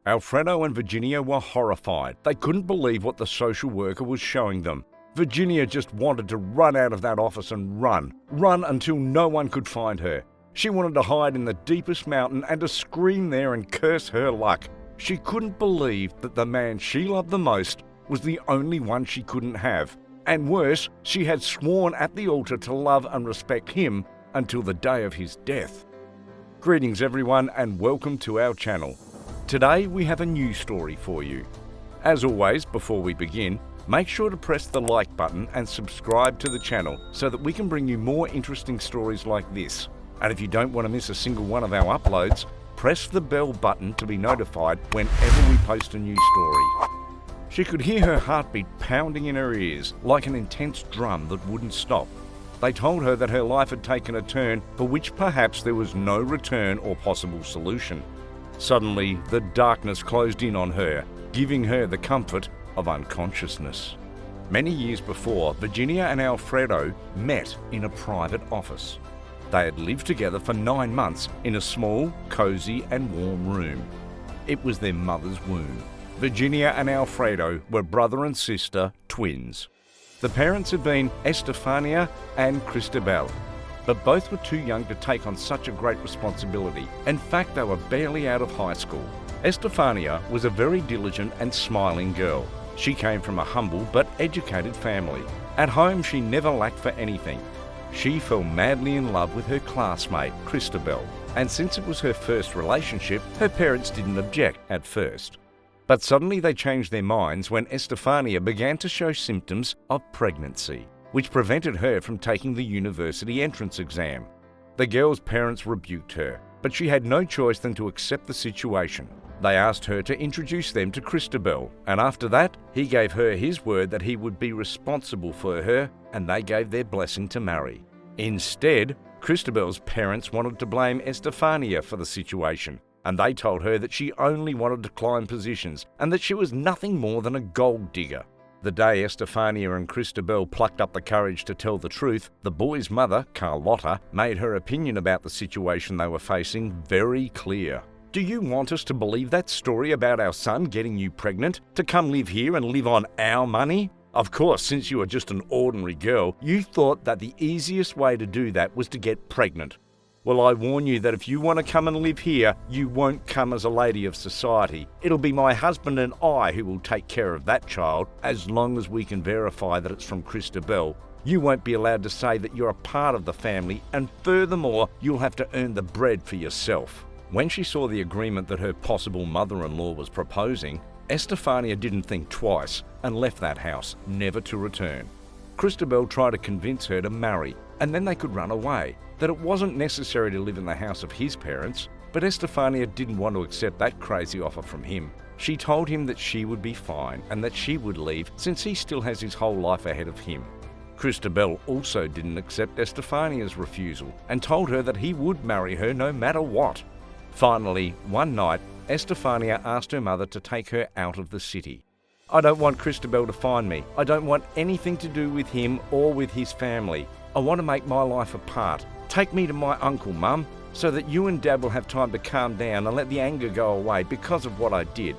Alfredo and Virginia were horrified. They couldn't believe what the social worker was showing them. Virginia just wanted to run out of that office and run until no one could find her. She wanted to hide in the deepest mountain and to scream there and curse her luck. She couldn't believe that the man she loved the most was the only one she couldn't have. And worse, she had sworn at the altar to love and respect him until the day of his death. Greetings everyone and welcome to our channel. Today we have a new story for you. As always, before we begin, make sure to press the like button and subscribe to the channel so that we can bring you more interesting stories like this. And if you don't want to miss a single one of our uploads, press the bell button to be notified whenever we post a new story. She could hear her heartbeat pounding in her ears like an intense drum that wouldn't stop. They told her that her life had taken a turn for which perhaps there was no return or possible solution. Suddenly, the darkness closed in on her, giving her the comfort of unconsciousness. Many years before, Virginia and Alfredo met in a private office. They had lived together for 9 months in a small, cozy and warm room. It was their mother's womb. Virginia and Alfredo were brother and sister twins. The parents had been Estefania and Cristabel, but both were too young to take on such a great responsibility. In fact, they were barely out of high school. Estefania was a very diligent and smiling girl. She came from a humble but educated family. At home, she never lacked for anything. She fell madly in love with her classmate, Cristabel, and since it was her first relationship, her parents didn't object at first. But suddenly they changed their minds when Estefania began to show symptoms of pregnancy, which prevented her from taking the university entrance exam. The girl's parents rebuked her, but she had no choice than to accept the situation. They asked her to introduce them to Cristabel, and after that, he gave her his word that he would be responsible for her, and they gave their blessing to marry. Instead, Cristabel's parents wanted to blame Estefania for the situation, and they told her that she only wanted to climb positions and that she was nothing more than a gold digger. The day Estefania and Cristabel plucked up the courage to tell the truth, the boy's mother, Carlotta, made her opinion about the situation they were facing very clear. "Do you want us to believe that story about our son getting you pregnant to come live here and live on our money? Of course, since you are just an ordinary girl, you thought that the easiest way to do that was to get pregnant. Well, I warn you that if you want to come and live here, you won't come as a lady of society. It'll be my husband and I who will take care of that child, as long as we can verify that it's from Cristabel. You won't be allowed to say that you're a part of the family, and furthermore, you'll have to earn the bread for yourself." When she saw the agreement that her possible mother-in-law was proposing, Estefania didn't think twice and left that house, never to return. Cristabel tried to convince her to marry, and then they could run away, that it wasn't necessary to live in the house of his parents, but Estefania didn't want to accept that crazy offer from him. She told him that she would be fine and that she would leave since he still has his whole life ahead of him. Cristabel also didn't accept Estefania's refusal and told her that he would marry her no matter what. Finally, one night, Estefania asked her mother to take her out of the city. "I don't want Cristabel to find me. I don't want anything to do with him or with his family. I want to make my life apart. Take me to my uncle, Mum, so that you and Dad will have time to calm down and let the anger go away because of what I did."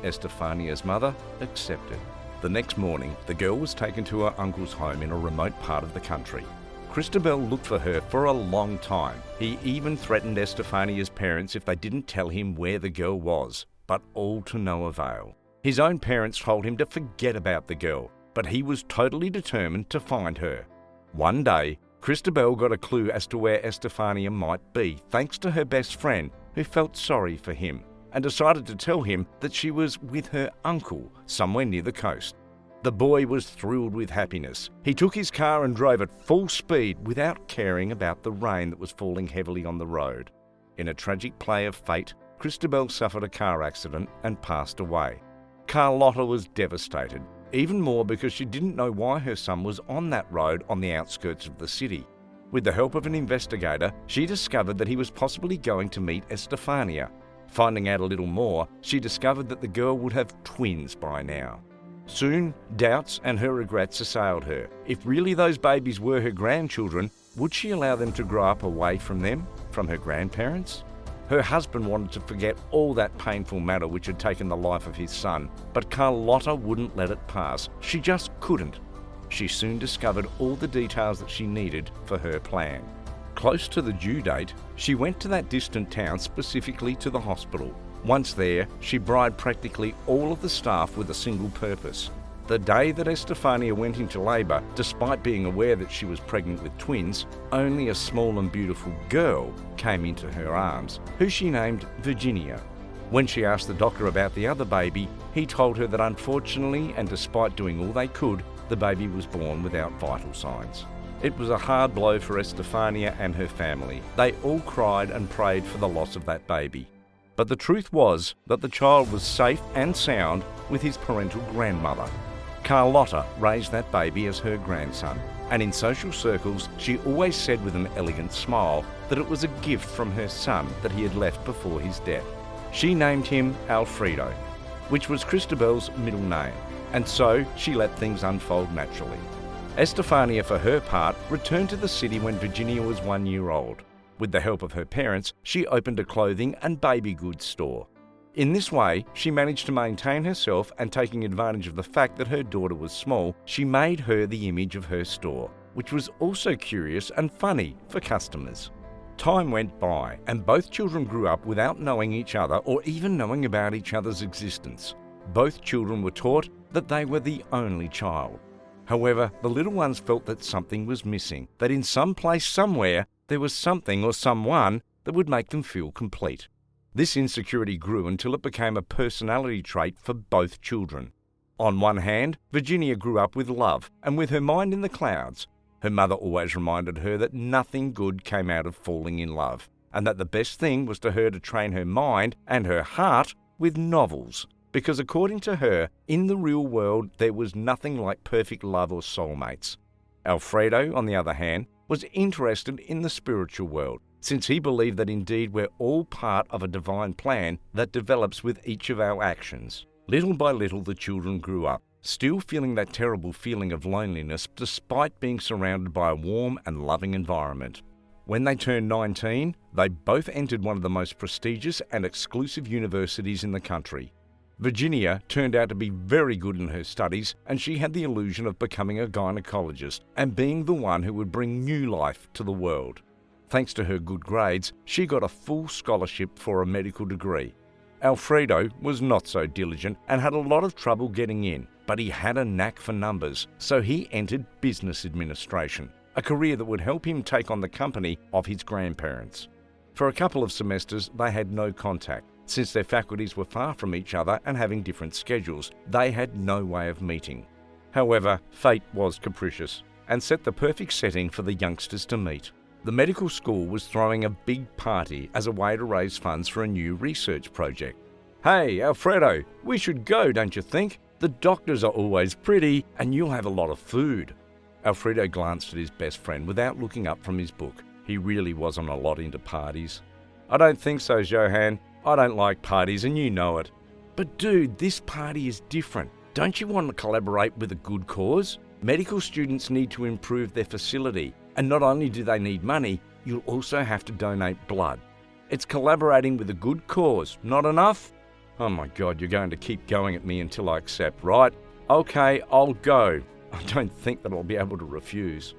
Estefania's mother accepted. The next morning, the girl was taken to her uncle's home in a remote part of the country. Cristabel looked for her for a long time. He even threatened Estefania's parents if they didn't tell him where the girl was, but all to no avail. His own parents told him to forget about the girl, but he was totally determined to find her. One day, Cristabel got a clue as to where Estefania might be, thanks to her best friend, who felt sorry for him, and decided to tell him that she was with her uncle somewhere near the coast. The boy was thrilled with happiness. He took his car and drove at full speed without caring about the rain that was falling heavily on the road. In a tragic play of fate, Cristabel suffered a car accident and passed away. Carlotta was devastated, even more because she didn't know why her son was on that road on the outskirts of the city. With the help of an investigator, she discovered that he was possibly going to meet Estefania. Finding out a little more, she discovered that the girl would have twins by now. Soon, doubts and her regrets assailed her. If really those babies were her grandchildren, would she allow them to grow up away from them, from her grandparents? Her husband wanted to forget all that painful matter which had taken the life of his son, but Carlotta wouldn't let it pass. She just couldn't. She soon discovered all the details that she needed for her plan. Close to the due date, she went to that distant town, specifically to the hospital. Once there, she bribed practically all of the staff with a single purpose. The day that Estefania went into labour, despite being aware that she was pregnant with twins, only a small and beautiful girl came into her arms, who she named Virginia. When she asked the doctor about the other baby, he told her that unfortunately, and despite doing all they could, the baby was born without vital signs. It was a hard blow for Estefania and her family. They all cried and prayed for the loss of that baby. But the truth was that the child was safe and sound with his parental grandmother. Carlotta raised that baby as her grandson, and in social circles she always said with an elegant smile that it was a gift from her son that he had left before his death. She named him Alfredo, which was Christabel's middle name, and so she let things unfold naturally. Estefania, for her part, returned to the city when Virginia was 1 year old. With the help of her parents, she opened a clothing and baby goods store. In this way, she managed to maintain herself, and taking advantage of the fact that her daughter was small, she made her the image of her store, which was also curious and funny for customers. Time went by, and both children grew up without knowing each other or even knowing about each other's existence. Both children were taught that they were the only child. However, the little ones felt that something was missing, that in some place somewhere there was something or someone that would make them feel complete. This insecurity grew until it became a personality trait for both children. On one hand, Virginia grew up with love and with her mind in the clouds. Her mother always reminded her that nothing good came out of falling in love, and that the best thing was to her to train her mind and her heart with novels. Because according to her, in the real world there was nothing like perfect love or soulmates. Alfredo, on the other hand, was interested in the spiritual world, since he believed that indeed we're all part of a divine plan that develops with each of our actions. Little by little the children grew up, still feeling that terrible feeling of loneliness despite being surrounded by a warm and loving environment. When they turned 19, they both entered one of the most prestigious and exclusive universities in the country. Virginia turned out to be very good in her studies, and she had the illusion of becoming a gynecologist and being the one who would bring new life to the world. Thanks to her good grades, she got a full scholarship for a medical degree. Alfredo was not so diligent and had a lot of trouble getting in, but he had a knack for numbers, so he entered business administration, a career that would help him take on the company of his grandparents. For a couple of semesters, they had no contact. Since their faculties were far from each other and having different schedules, they had no way of meeting. However, fate was capricious and set the perfect setting for the youngsters to meet. The medical school was throwing a big party as a way to raise funds for a new research project. "Hey, Alfredo, we should go, don't you think? The doctors are always pretty and you'll have a lot of food." Alfredo glanced at his best friend without looking up from his book. He really wasn't a lot into parties. "I don't think so, Johan. I don't like parties and you know it." "But dude, this party is different. Don't you want to collaborate with a good cause? Medical students need to improve their facility, and not only do they need money, you'll also have to donate blood. It's collaborating with a good cause, not enough?" "Oh my God, you're going to keep going at me until I accept, right? Okay, I'll go. I don't think that I'll be able to refuse."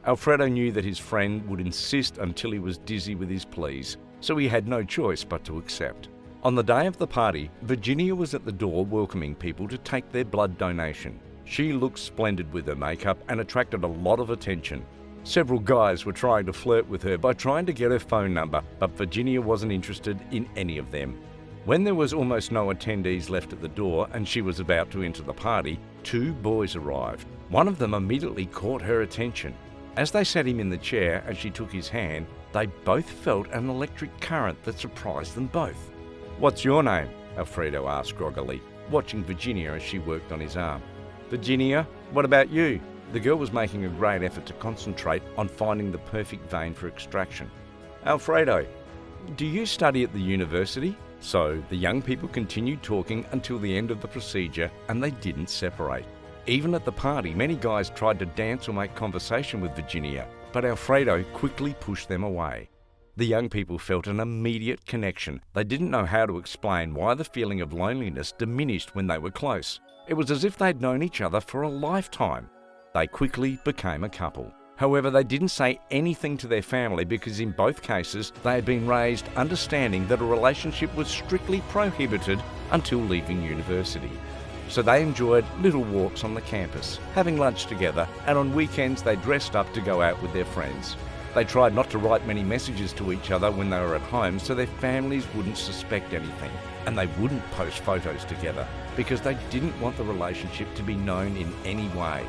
Alfredo knew that his friend would insist until he was dizzy with his pleas, so he had no choice but to accept. On the day of the party, Virginia was at the door welcoming people to take their blood donation. She looked splendid with her makeup and attracted a lot of attention. Several guys were trying to flirt with her by trying to get her phone number, but Virginia wasn't interested in any of them. When there was almost no attendees left at the door and she was about to enter the party, two boys arrived. One of them immediately caught her attention. As they sat him in the chair and she took his hand, they both felt an electric current that surprised them both. "What's your name?" Alfredo asked groggily, watching Virginia as she worked on his arm. "Virginia, what about you?" The girl was making a great effort to concentrate on finding the perfect vein for extraction. "Alfredo, do you study at the university?" So the young people continued talking until the end of the procedure, and they didn't separate. Even at the party, many guys tried to dance or make conversation with Virginia, but Alfredo quickly pushed them away. The young people felt an immediate connection. They didn't know how to explain why the feeling of loneliness diminished when they were close. It was as if they'd known each other for a lifetime. They quickly became a couple. However, they didn't say anything to their family because in both cases they had been raised understanding that a relationship was strictly prohibited until leaving university. So they enjoyed little walks on the campus, having lunch together, and on weekends they dressed up to go out with their friends. They tried not to write many messages to each other when they were at home so their families wouldn't suspect anything, and they wouldn't post photos together because they didn't want the relationship to be known in any way.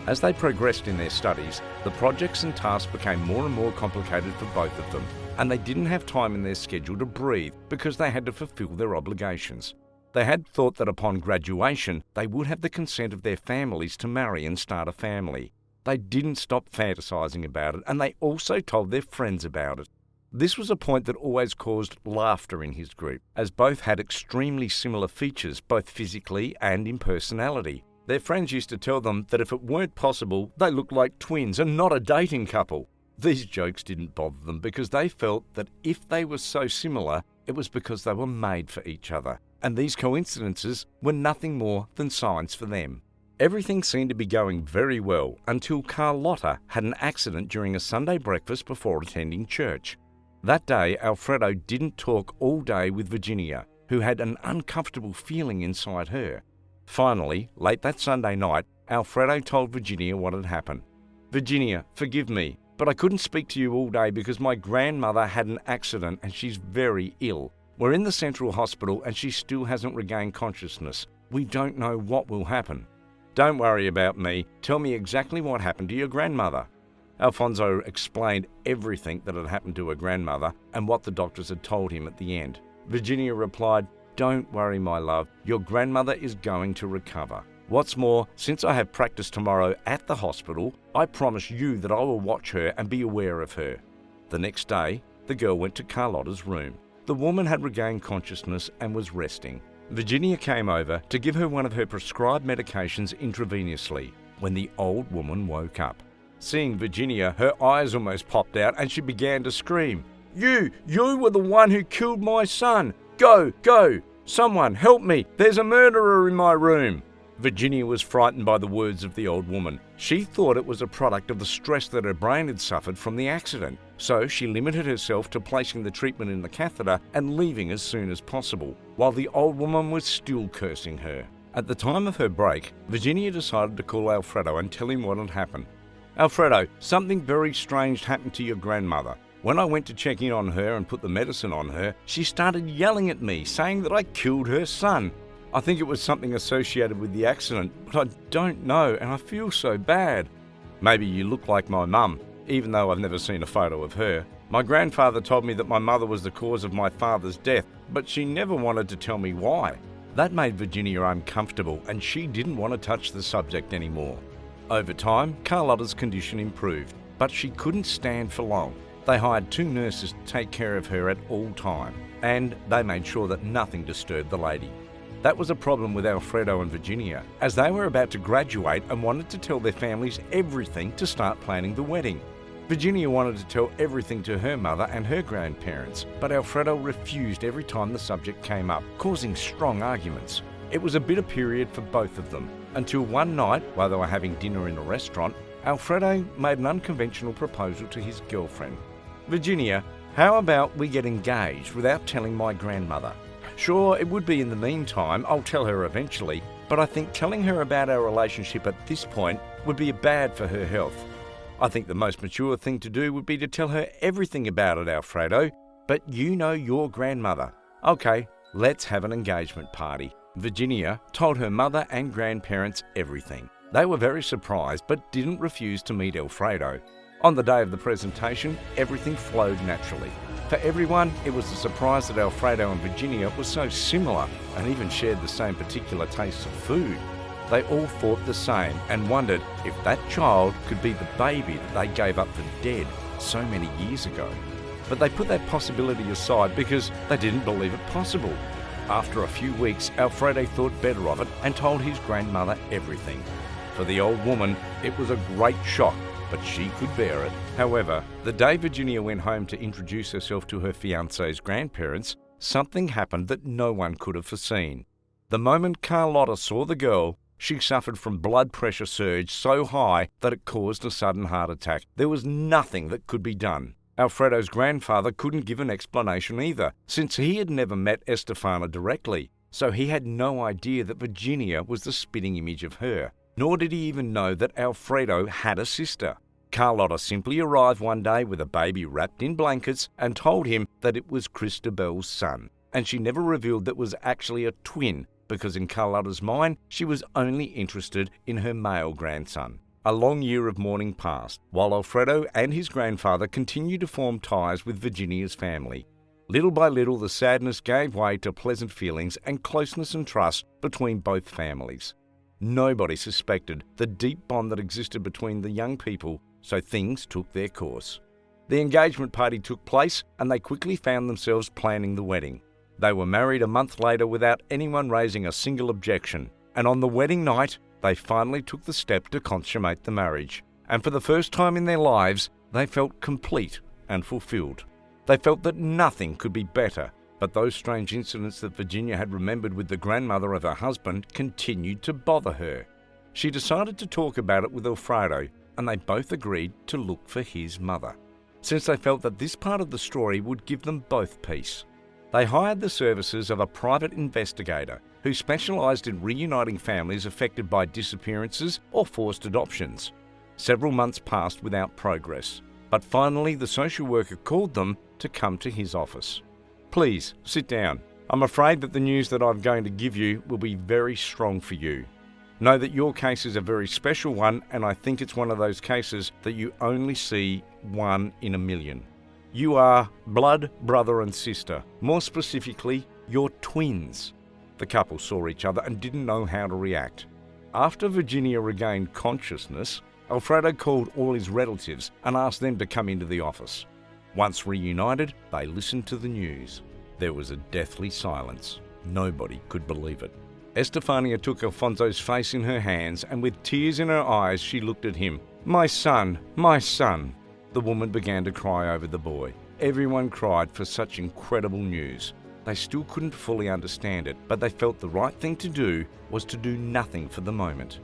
As they progressed in their studies, the projects and tasks became more and more complicated for both of them, and they didn't have time in their schedule to breathe because they had to fulfill their obligations. They had thought that upon graduation, they would have the consent of their families to marry and start a family. They didn't stop fantasizing about it, and they also told their friends about it. This was a point that always caused laughter in his group, as both had extremely similar features, both physically and in personality. Their friends used to tell them that if it weren't possible, they looked like twins and not a dating couple. These jokes didn't bother them because they felt that if they were so similar, it was because they were made for each other, and these coincidences were nothing more than signs for them. Everything seemed to be going very well until Carlotta had an accident during a Sunday breakfast before attending church. That day, Alfredo didn't talk all day with Virginia, who had an uncomfortable feeling inside her. Finally, late that Sunday night, Alfredo told Virginia what had happened. "Virginia, forgive me, but I couldn't speak to you all day because my grandmother had an accident and she's very ill. We're in the Central Hospital and she still hasn't regained consciousness. We don't know what will happen." "Don't worry about me. Tell me exactly what happened to your grandmother." Alfonso explained everything that had happened to her grandmother and what the doctors had told him at the end. Virginia replied, "Don't worry, my love. Your grandmother is going to recover. What's more, since I have practice tomorrow at the hospital, I promise you that I will watch her and be aware of her." The next day, the girl went to Carlotta's room. The woman had regained consciousness and was resting. Virginia came over to give her one of her prescribed medications intravenously when the old woman woke up. Seeing Virginia, her eyes almost popped out and she began to scream, You were the one who killed my son! Go! Someone help me! There's a murderer in my room!" Virginia was frightened by the words of the old woman. She thought it was a product of the stress that her brain had suffered from the accident, so she limited herself to placing the treatment in the catheter and leaving as soon as possible, while the old woman was still cursing her. At the time of her break, Virginia decided to call Alfredo and tell him what had happened. "Alfredo, something very strange happened to your grandmother. When I went to check in on her and put the medicine on her, she started yelling at me, saying that I killed her son. I think it was something associated with the accident, but I don't know and I feel so bad." "Maybe you look like my mum, even though I've never seen a photo of her. My grandfather told me that my mother was the cause of my father's death, but she never wanted to tell me why." That made Virginia uncomfortable and she didn't want to touch the subject anymore. Over time, Carlotta's condition improved, but she couldn't stand for long. They hired 2 nurses to take care of her at all time, and they made sure that nothing disturbed the lady. That was a problem with Alfredo and Virginia, as they were about to graduate and wanted to tell their families everything to start planning the wedding. Virginia wanted to tell everything to her mother and her grandparents, but Alfredo refused every time the subject came up, causing strong arguments. It was a bitter period for both of them, until one night, while they were having dinner in a restaurant, Alfredo made an unconventional proposal to his girlfriend. "Virginia, how about we get engaged without telling my grandmother? Sure, it would be in the meantime, I'll tell her eventually, but I think telling her about our relationship at this point would be bad for her health. I think the most mature thing to do would be to tell her everything about it, Alfredo, but you know your grandmother. Okay, let's have an engagement party." Virginia told her mother and grandparents everything. They were very surprised but didn't refuse to meet Alfredo. On the day of the presentation, everything flowed naturally. For everyone, it was a surprise that Alfredo and Virginia were so similar and even shared the same particular tastes of food. They all thought the same and wondered if that child could be the baby that they gave up for dead so many years ago. But they put that possibility aside because they didn't believe it possible. After a few weeks, Alfredo thought better of it and told his grandmother everything. For the old woman, it was a great shock but she could bear it. However, the day Virginia went home to introduce herself to her fiancé's grandparents, something happened that no one could have foreseen. The moment Carlotta saw the girl, she suffered from blood pressure surge so high that it caused a sudden heart attack. There was nothing that could be done. Alfredo's grandfather couldn't give an explanation either, since he had never met Estefania directly, so he had no idea that Virginia was the spitting image of her, nor did he even know that Alfredo had a sister. Carlotta simply arrived one day with a baby wrapped in blankets and told him that it was Cristabel's son, and she never revealed that it was actually a twin, because in Carlotta's mind, she was only interested in her male grandson. A long year of mourning passed, while Alfredo and his grandfather continued to form ties with Virginia's family. Little by little, the sadness gave way to pleasant feelings and closeness and trust between both families. Nobody suspected the deep bond that existed between the young people, so things took their course. The engagement party took place, and they quickly found themselves planning the wedding. They were married a month later without anyone raising a single objection, and on the wedding night, they finally took the step to consummate the marriage. And for the first time in their lives, they felt complete and fulfilled. They felt that nothing could be better, but those strange incidents that Virginia had remembered with the grandmother of her husband continued to bother her. She decided to talk about it with Alfredo, and they both agreed to look for his mother, since they felt that this part of the story would give them both peace. They hired the services of a private investigator who specialised in reuniting families affected by disappearances or forced adoptions. Several months passed without progress, but finally the social worker called them to come to his office. "Please, sit down. I'm afraid that the news that I'm going to give you will be very strong for you. Know that your case is a very special one, and I think it's one of those cases that you only see 1 in a million. You are blood brother and sister. More specifically, you're twins." The couple saw each other and didn't know how to react. After Virginia regained consciousness, Alfredo called all his relatives and asked them to come into the office. Once reunited, they listened to the news. There was a deathly silence. Nobody could believe it. Estefania took Alfonso's face in her hands, and with tears in her eyes, she looked at him. My son, my son." The woman began to cry over the boy. Everyone cried for such incredible news. They still couldn't fully understand it, but they felt the right thing to do was to do nothing for the moment.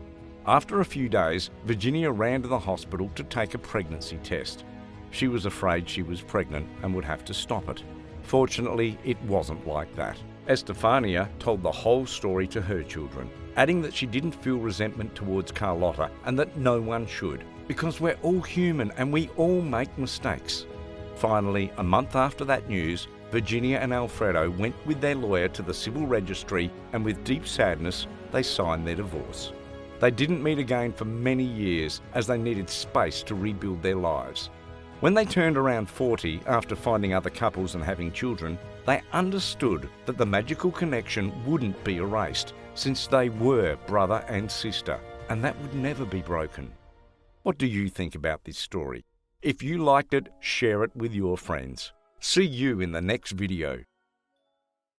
After a few days, Virginia ran to the hospital to take a pregnancy test. She was afraid she was pregnant and would have to stop it. Fortunately, it wasn't like that. Estefania told the whole story to her children, adding that she didn't feel resentment towards Carlotta and that no one should, because we're all human and we all make mistakes. Finally, a month after that news, Virginia and Alfredo went with their lawyer to the civil registry, and with deep sadness, they signed their divorce. They didn't meet again for many years as they needed space to rebuild their lives. When they turned around 40 after finding other couples and having children, they understood that the magical connection wouldn't be erased, since they were brother and sister, and that would never be broken. What do you think about this story? If you liked it, share it with your friends. See you in the next video.